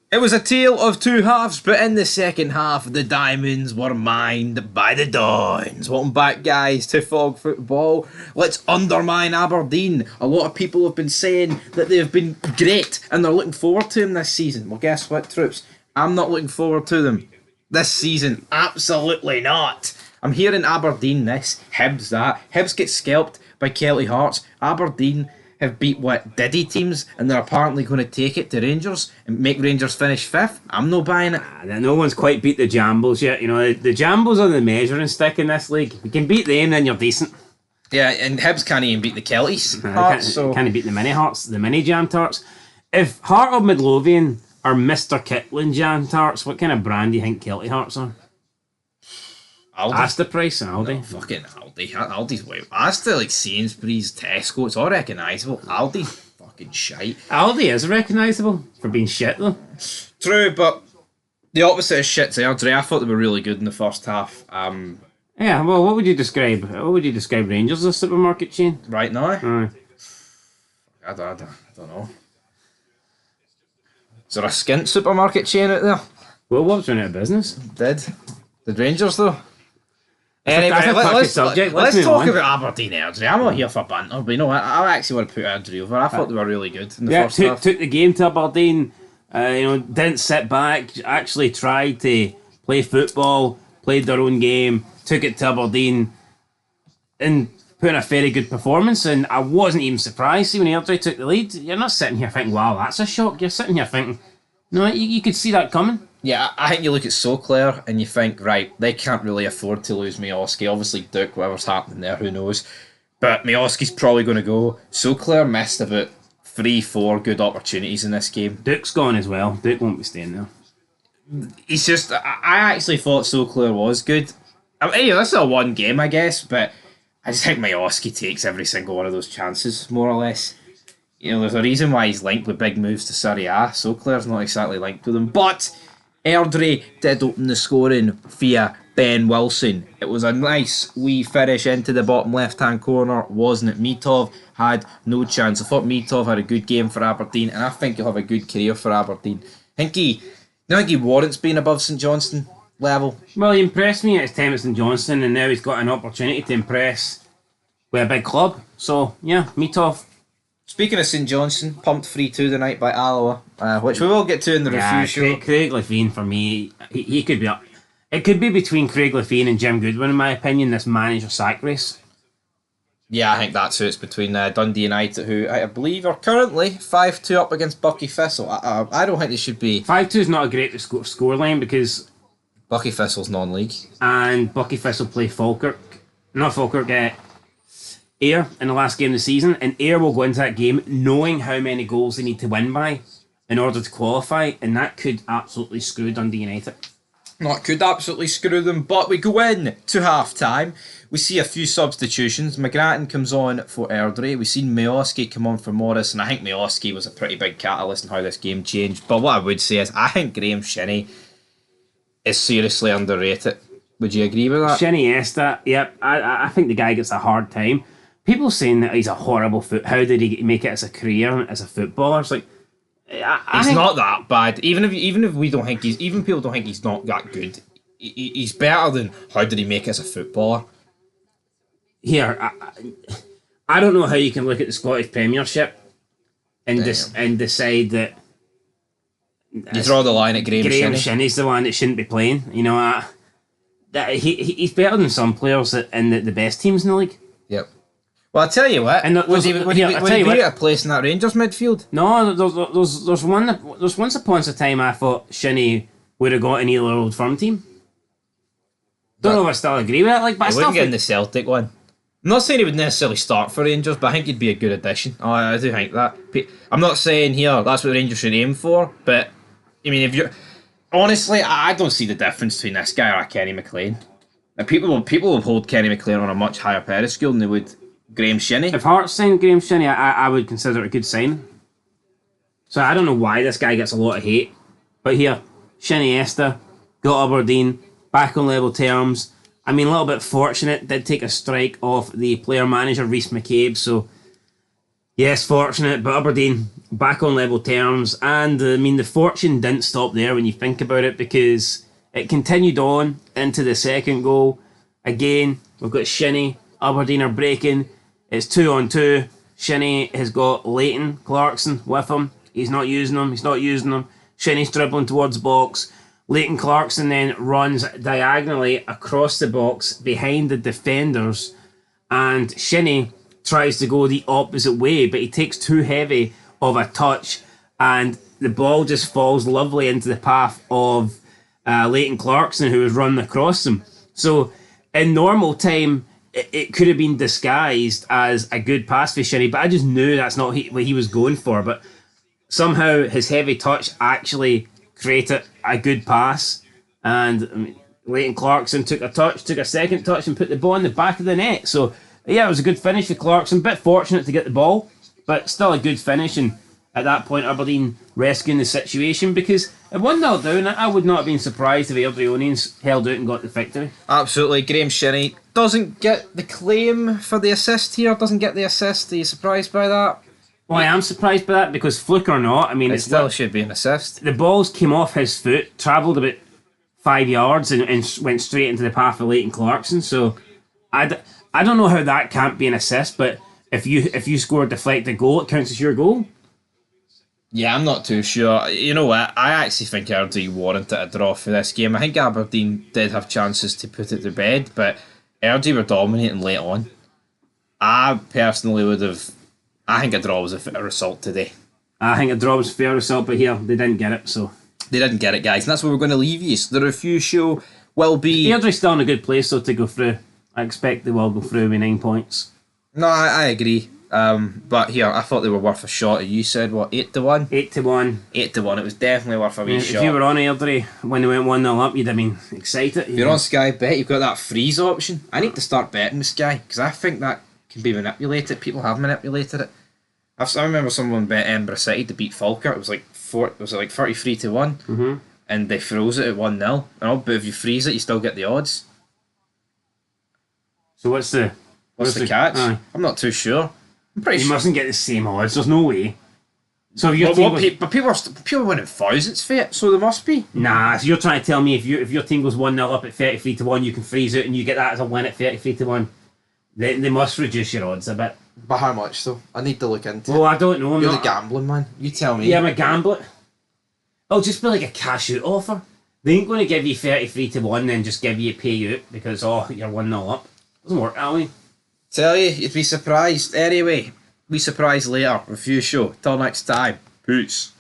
It was a tale of two halves, but in the second half, the Diamonds were mined by the Dons. Welcome back, guys, to Fog Football. Let's undermine Aberdeen. A lot of people have been saying that they've been great and they're looking forward to them this season. Well, guess what, troops? I'm not looking forward to them this season. Absolutely not. I'm hearing Aberdeen this, Hibs that. Hibs get scalped by Kelty Hearts. Aberdeen have beat Diddy teams, and they're apparently going to take it to Rangers and make Rangers finish 5th. I'm not buying it. No one's quite beat the Jambles yet. You know, the Jambles are the measuring stick in this league. If you can beat them, then you're decent. Yeah, and Hibs can't even beat the Kelties. Can't beat the mini Hearts, the mini Jam Tarts. If Heart of Midlothian are Mr. Kittlin Jam Tarts, what kind of brand do you think Kelty Hearts are? Aldi. Asda price and Aldi. No, fucking Aldi. Aldi's way. Asda, like Sainsbury's, Tesco, it's all recognisable. Aldi, fucking shite. Aldi is recognisable for being shit though. True, but the opposite of shit's Airdrie. I thought they were really good in the first half. Yeah, well, what would you describe Rangers as a supermarket chain? Right now? Aye. I don't know. Is there a skint supermarket chain out there? Well, Wolves went out of business. Did Rangers though? Anyway, let's talk about Aberdeen Airdrie. I'm not here for banter, but you know what? I actually want to put Airdrie over. I thought they were really good in the first half. Took the game to Aberdeen. Didn't sit back. Actually tried to play football. Played their own game. Took it to Aberdeen, and put in a very good performance. And I wasn't even surprised. See, when Airdrie took the lead, you're not sitting here thinking, "Wow, that's a shock." You're sitting here thinking, "No, you could see that coming." Yeah, I think you look at Soclair and you think, right, they can't really afford to lose Miovski. Obviously, Duke, whatever's happening there, who knows. But Miovski's probably going to go. Soclair missed about 3-4 good opportunities in this game. Duke's gone as well. Duke won't be staying there. It's just, I actually thought Soclair was good. I mean, this is a one game, I guess, but I just think Miovski takes every single one of those chances, more or less. You know, there's a reason why he's linked with big moves to Serie A. Soclair's not exactly linked with them, but Airdrie did open the scoring via Ben Wilson. It was a nice wee finish into the bottom left-hand corner, wasn't it? Mitov had no chance. I thought Mitov had a good game for Aberdeen, and I think he'll have a good career for Aberdeen. I think he warrants being above St Johnstone level. Well, he impressed me at his time at St Johnstone, and now he's got an opportunity to impress with a big club. So, yeah, Mitov. Speaking of St Johnstone, pumped 3-2 the night by Alloa, which we will get to in the review show. Craig Levein, for me, he could be up. It could be between Craig Levein and Jim Goodwin, in my opinion, this manager sack race. Yeah, I think that's who it's between Dundee United, who I believe are currently 5-2 up against Bucky Thistle. I don't think they should be. 5-2 is not a great scoreline because Bucky Thistle's non-league. And Bucky Thistle play Ayr in the last game of the season, and Ayr will go into that game knowing how many goals they need to win by in order to qualify, and that could absolutely screw Dundee United. No, it could absolutely screw them, but we go in to half-time. We see a few substitutions. McGrattan comes on for Airdrie. We've seen Miovski come on for Morris, and I think Miovski was a pretty big catalyst in how this game changed. But what I would say is, I think Graeme Shinnie is seriously underrated. Would you agree with that? Shinnie Esta, yep. I think the guy gets a hard time. People saying that he's a horrible how did he make it as a career as a footballer? It's like he's not that bad. Even if we don't think even people don't think he's not that good. He's better than how did he make it as a footballer. Here, I don't know how you can look at the Scottish Premiership and decide that you draw the line at Graeme Shinnie. Shinnie's the one that shouldn't be playing. You know, he's better than some players in the best teams in the league. Yep. Well, I'll tell you what. And would he be at a place in that Rangers midfield? No, there's once upon a time I thought Shinnie would have got an either Old Firm team. Don't know if I still agree with it. But I wouldn't get in the Celtic one. I'm not saying he would necessarily start for Rangers, but I think he'd be a good addition. Oh, I do think that. I'm not saying here that's what Rangers should aim for, but I mean, if you're honestly, I don't see the difference between this guy or a Kenny McLean. And people will hold Kenny McLean on a much higher pedestal than they would Graeme Shinnie. If Hearts signed Graeme Shinnie, I would consider it a good sign. So I don't know why this guy gets a lot of hate. But here, Shinnie Esta, got Aberdeen, back on level terms. I mean, a little bit fortunate, did take a strike off the player-manager, Rhys McCabe, so Yes, fortunate, but Aberdeen back on level terms. And I mean, the fortune didn't stop there when you think about it, because it continued on into the second goal. Again, we've got Shinnie. Aberdeen are breaking. It's 2-on-2. Shinnie has got Leighton Clarkson with him. He's not using him. Shinnie's dribbling towards the box. Leighton Clarkson then runs diagonally across the box behind the defenders, and Shinnie tries to go the opposite way, but he takes too heavy of a touch, and the ball just falls lovely into the path of Leighton Clarkson, who was running across him. So in normal time, it could have been disguised as a good pass for Shinnie, but I just knew that's not what he was going for. But somehow his heavy touch actually created a good pass, and I mean, Leighton Clarkson took a second touch, and put the ball in the back of the net. So yeah, it was a good finish for Clarkson. Bit fortunate to get the ball, but still a good finish. And at that point, Aberdeen rescuing the situation, because at 1-0 down, I would not have been surprised if the Airdrieonians held out and got the victory. Absolutely. Graeme Shinnie doesn't get the claim for the assist here, doesn't get the assist. Are you surprised by that? Well, I am surprised by that, because fluke or not, I mean, It still should be an assist. the balls came off his foot, travelled about 5 yards, and went straight into the path of Leighton Clarkson. So I don't know how that can't be an assist, but if you score a deflected goal, it counts as your goal. Yeah, I'm not too sure. You know what? I actually think Airdrie warranted a draw for this game. I think Aberdeen did have chances to put it to bed, but Airdrie were dominating late on. I personally would have... I think a draw was a fair result today. I think a draw was a fair result, but here, they didn't get it, so... They didn't get it, guys, and that's where we're going to leave you. So the review show will be... Airdrie's still in a good place, though, to go through. I expect they will go through with 9 points. No, I agree. But here, I thought they were worth a shot. You said, what, 8-1? 8-1. 8-1. It was definitely worth a wee shot. If you were on Airdrie when they went 1-0 up, you'd have been excited. If you're on Sky Bet, you've got that freeze option. I need to start betting with Sky, because I think that can be manipulated. People have manipulated it. I remember someone bet Edinburgh City to beat Falkirk. It was like 33-1, and they froze it at 1-0. But if you freeze it, you still get the odds. So what's the catch? I'm not too sure. I'm pretty You sure. mustn't get the same odds. There's no way. So if your But people are winning thousands for it, so there must be. Nah, so you're trying to tell me if your team goes 1-0 up at 33-1, you can freeze it and you get that as a win at 33-1. They must reduce your odds a bit. But how much though? I need to look into Well, I don't know. You're the gambling man. You tell me. Yeah, I'm a gambler. It'll just be like a cash out offer. They ain't going to give you 33-1 and then just give you a payout because, you're 1-0 up. Doesn't work that way. Tell you, you'd be surprised. Anyway, be surprised later. Review show. Till next time. Peace.